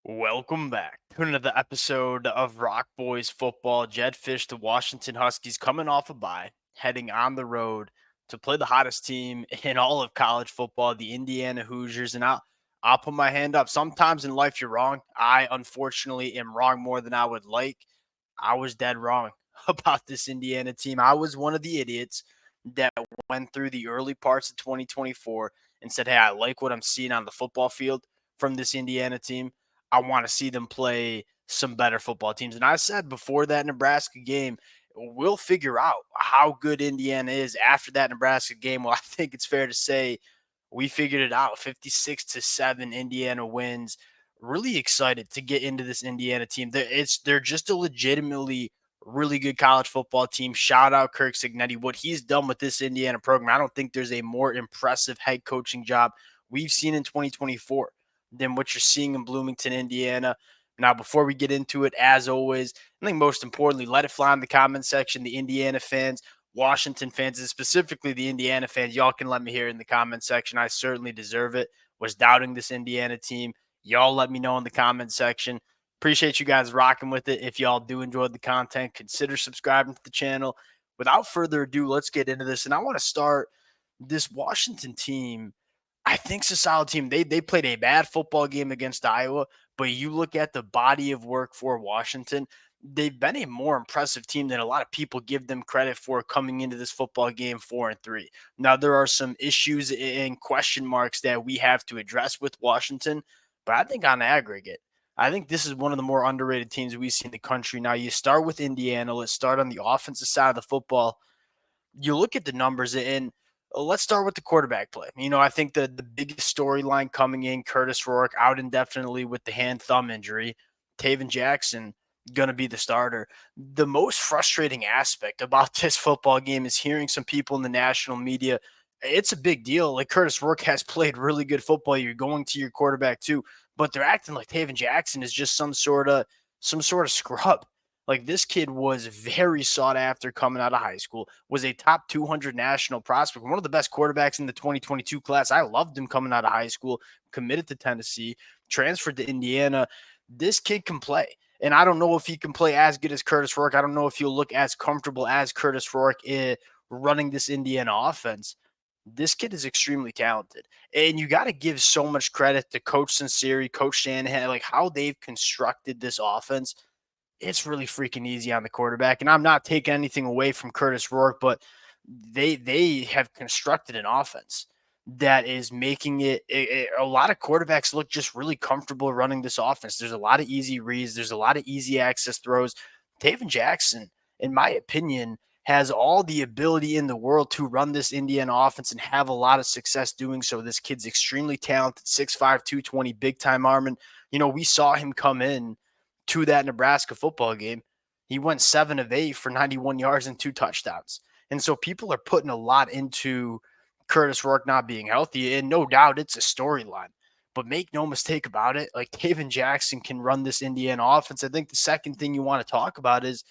Welcome back to another episode of Rock Boys Football. Jedd Fisch, the Washington Huskies, coming off a bye, heading on the road to play the hottest team in all of college football, the Indiana Hoosiers. And I'll put my hand up. Sometimes in life you're wrong. I unfortunately am wrong more than I would like. I was dead wrong about this Indiana team. I was one of the idiots that went through the early parts of 2024 and said, "Hey, I like what I'm seeing on the football field from this Indiana team. I want to see them play some better football teams." And I said before that Nebraska game, we'll figure out how good Indiana is after that Nebraska game. Well, I think it's fair to say we figured it out. 56-7 Indiana wins. Really excited to get into this Indiana team. They're just a legitimately really good college football team. Shout out Kirk Cignetti. What he's done with this Indiana program, I don't think there's a more impressive head coaching job we've seen in 2024 than what you're seeing in Bloomington, Indiana. Now, before we get into it, as always, I think most importantly, let it fly in the comment section. The Indiana fans, Washington fans, and specifically the Indiana fans, y'all can let me hear in the comment section. I certainly deserve it. Was doubting this Indiana team. Y'all let me know in the comment section. Appreciate you guys rocking with it. If y'all do enjoy the content, consider subscribing to the channel. Without further ado, let's get into this. And I want to start this Washington team. I think it's a solid team. They played a bad football game against Iowa, but you look at the body of work for Washington, they've been a more impressive team than a lot of people give them credit for coming into this football game 4-3. Now there are some issues and question marks that we have to address with Washington, but I think on aggregate, I think this is one of the more underrated teams we see in the country. Now you start with Indiana. Let's start on the offensive side of the football. You look at the numbers and let's start with the quarterback play. I think the biggest storyline coming in, Kurtis Rourke out indefinitely with the hand thumb injury, Tayven Jackson going to be the starter. The most frustrating aspect about this football game is hearing some people in the national media. It's a big deal. Like Kurtis Rourke has played really good football. You're going to your quarterback too, but they're acting like Tayven Jackson is just some sort of scrub. Like this kid was very sought after coming out of high school, was a top 200 national prospect, one of the best quarterbacks in the 2022 class. I loved him coming out of high school, committed to Tennessee, transferred to Indiana. This kid can play. And I don't know if he can play as good as Kurtis Rourke. I don't know if he'll look as comfortable as Kurtis Rourke running this Indiana offense. This kid is extremely talented. And you got to give so much credit to Coach Sinceri, Coach Shanahan, like how they've constructed this offense. It's really freaking easy on the quarterback. And I'm not taking anything away from Kurtis Rourke, but they have constructed an offense that is making a lot of quarterbacks look just really comfortable running this offense. There's a lot of easy reads, there's a lot of easy access throws. Tayven Jackson, in my opinion, has all the ability in the world to run this Indiana offense and have a lot of success doing so. This kid's extremely talented, 6'5", 220, big time arm. And, we saw him come in to that Nebraska football game. He went 7 of 8 for 91 yards and 2 touchdowns. And so people are putting a lot into Kurtis Rourke not being healthy, and no doubt it's a storyline. But make no mistake about it, like Tayven Jackson can run this Indiana offense. I think the second thing you want to talk about is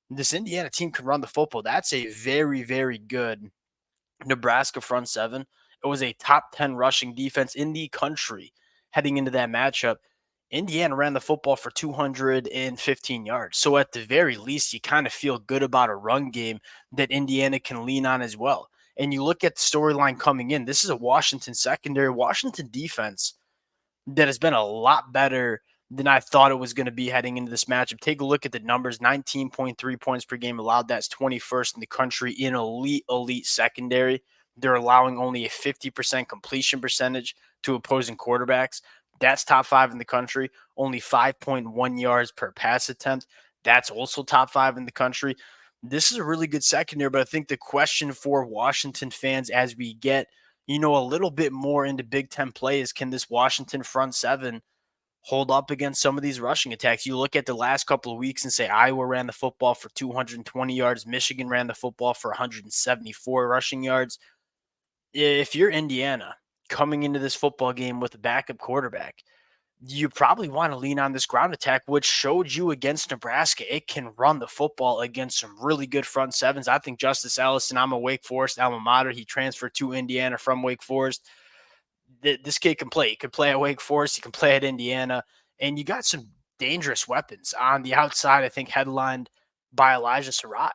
this Indiana team can run the football. That's a very, very good Nebraska front seven. It was a top 10 rushing defense in the country heading into that matchup. Indiana ran the football for 215 yards. So at the very least, you kind of feel good about a run game that Indiana can lean on as well. And you look at the storyline coming in. This is a Washington secondary, Washington defense that has been a lot better than I thought it was going to be heading into this matchup. Take a look at the numbers. 19.3 points per game allowed. That's 21st in the country in elite secondary. They're allowing only a 50% completion percentage to opposing quarterbacks. That's top 5 in the country. Only 5.1 yards per pass attempt. That's also top 5 in the country. This is a really good secondary, but I think the question for Washington fans as we get, a little bit more into Big Ten play is, can this Washington front seven hold up against some of these rushing attacks? You look at the last couple of weeks and say Iowa ran the football for 220 yards. Michigan ran the football for 174 rushing yards. If you're Indiana coming into this football game with a backup quarterback, you probably want to lean on this ground attack, which showed you against Nebraska. It can run the football against some really good front sevens. I think Justice Ellison, I'm a Wake Forest alma mater. He transferred to Indiana from Wake Forest. This kid can play. He can play at Wake Forest. He can play at Indiana. And you got some dangerous weapons on the outside, I think, headlined by Elijah Surratt.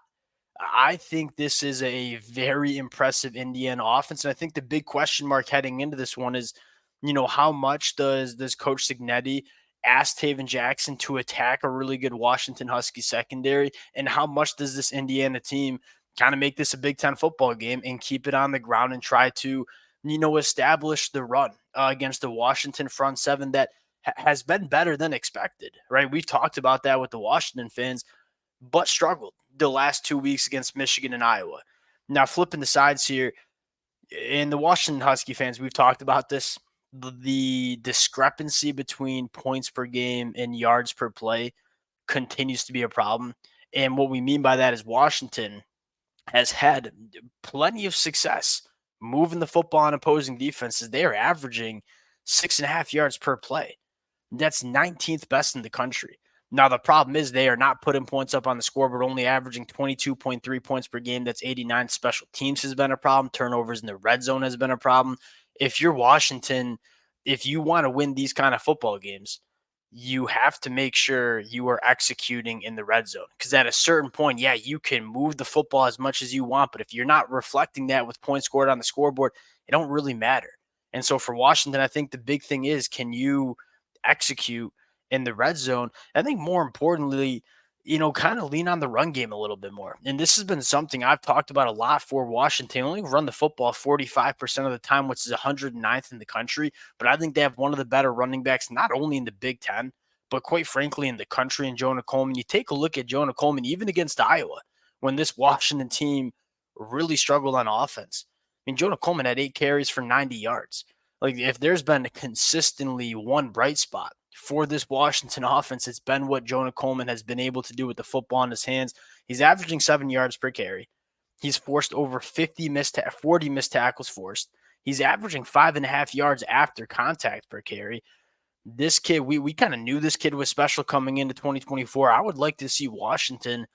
I think this is a very impressive Indiana offense. And I think the big question mark heading into this one is, how much does Coach Signetti ask Tayven Jackson to attack a really good Washington Husky secondary? And how much does this Indiana team kind of make this a Big Ten football game and keep it on the ground and try to, establish the run against the Washington front seven that has been better than expected, right? We've talked about that with the Washington fans, but struggled the last 2 weeks against Michigan and Iowa. Now, flipping the sides here, in the Washington Husky fans, we've talked about this. The discrepancy between points per game and yards per play continues to be a problem. And what we mean by that is Washington has had plenty of success moving the football on opposing defenses. They are averaging 6.5 yards per play. That's 19th best in the country. Now, the problem is they are not putting points up on the scoreboard, only averaging 22.3 points per game. That's 89. Special teams has been a problem. Turnovers in the red zone has been a problem. If you're Washington, if you want to win these kind of football games, you have to make sure you are executing in the red zone. Because at a certain point, yeah, you can move the football as much as you want, but if you're not reflecting that with points scored on the scoreboard, it don't really matter. And so for Washington, I think the big thing is, can you execute in the red zone? I think more importantly, kind of lean on the run game a little bit more. And this has been something I've talked about a lot for Washington. Only run the football 45% of the time, which is 109th in the country. But I think they have one of the better running backs, not only in the Big Ten, but quite frankly in the country in Jonah Coleman. You take a look at Jonah Coleman, even against Iowa, when this Washington team really struggled on offense. I mean, Jonah Coleman had 8 carries for 90 yards. Like, if there's been consistently one bright spot for this Washington offense, it's been what Jonah Coleman has been able to do with the football in his hands. He's averaging 7 yards per carry. He's forced over 40 missed tackles forced. He's averaging 5.5 yards after contact per carry. This kid, we kind of knew this kid was special coming into 2024. I would like to see Washington,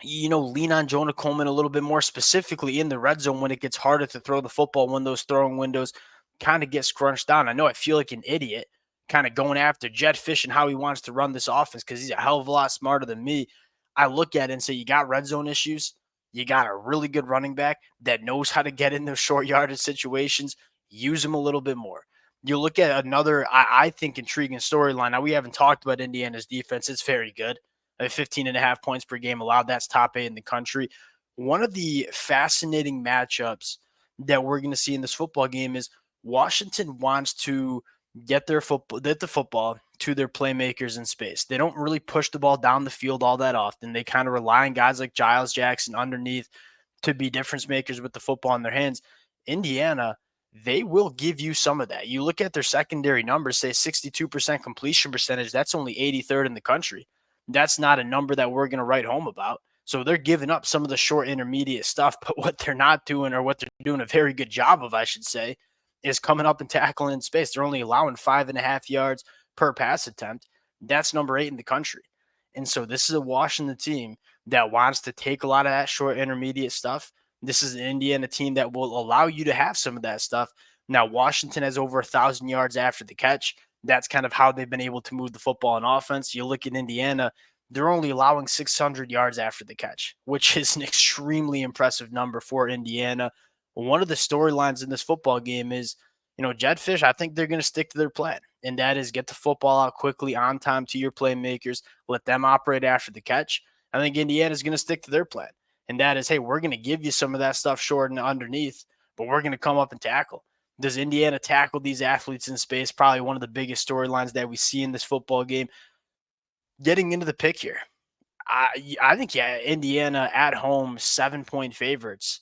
lean on Jonah Coleman a little bit more, specifically in the red zone when it gets harder to throw the football, when those throwing windows kind of get scrunched down. I know I feel like an idiot kind of going after Jedd Fisch and how he wants to run this offense because he's a hell of a lot smarter than me. I look at it and say, you got red zone issues. You got a really good running back that knows how to get in those short yardage situations. Use him a little bit more. You look at another, I think, intriguing storyline. Now, we haven't talked about Indiana's defense. It's very good. 15.5 points per game allowed. That's top 8 in the country. One of the fascinating matchups that we're going to see in this football game is Washington wants to get the football to their playmakers in space. They don't really push the ball down the field all that often. They kind of rely on guys like Giles Jackson underneath to be difference makers with the football in their hands. Indiana, they will give you some of that. You look at their secondary numbers, say 62% completion percentage. That's only 83rd in the country. That's not a number that we're going to write home about. So they're giving up some of the short intermediate stuff, but what they're not doing, or what they're doing a very good job of, I should say, is coming up and tackling in space. They're only allowing 5.5 yards per pass attempt. That's number 8 in the country. And so this is a Washington team that wants to take a lot of that short intermediate stuff. This is an Indiana team that will allow you to have some of that stuff. Now, Washington has over 1,000 yards after the catch. That's kind of how they've been able to move the football in offense. You look at Indiana, they're only allowing 600 yards after the catch, which is an extremely impressive number for Indiana. One of the storylines in this football game is, Jedd Fisch, I think they're going to stick to their plan, and that is get the football out quickly, on time to your playmakers, let them operate after the catch. I think Indiana is going to stick to their plan, and that is, hey, we're going to give you some of that stuff short and underneath, but we're going to come up and tackle. Does Indiana tackle these athletes in space? Probably one of the biggest storylines that we see in this football game. Getting into the pick here, I think, yeah, Indiana at home, 7-point favorites.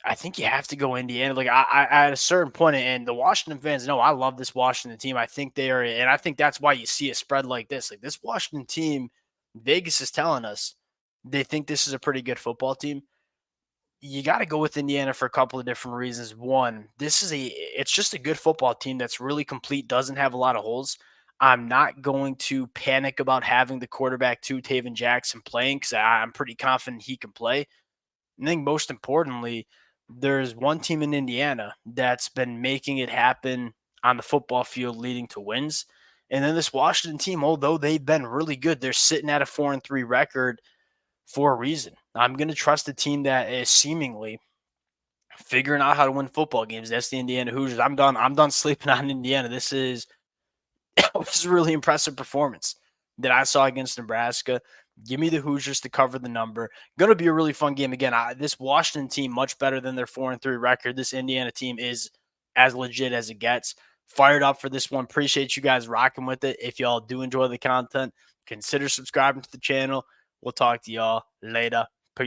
I think you have to go Indiana. Like, I at a certain point, and the Washington fans know I love this Washington team. I think they are, and I think that's why you see a spread like this. Like, this Washington team, Vegas is telling us they think this is a pretty good football team. You got to go with Indiana for a couple of different reasons. One, it's just a good football team that's really complete, doesn't have a lot of holes. I'm not going to panic about having the quarterback to Tayven Jackson playing, because I'm pretty confident he can play. I think most importantly, there's one team in Indiana that's been making it happen on the football field, leading to wins. And then this Washington team, although they've been really good, they're sitting at a 4-3 record for a reason. I'm going to trust a team that is seemingly figuring out how to win football games. That's the Indiana Hoosiers. I'm done. I'm done sleeping on Indiana. This is this is a really impressive performance that I saw against Nebraska. Give me the Hoosiers to cover the number. Going to be a really fun game again. This Washington team much better than their 4-3 record. This Indiana team is as legit as it gets. Fired up for this one. Appreciate you guys rocking with it. If y'all do enjoy the content, consider subscribing to the channel. We'll talk to y'all later.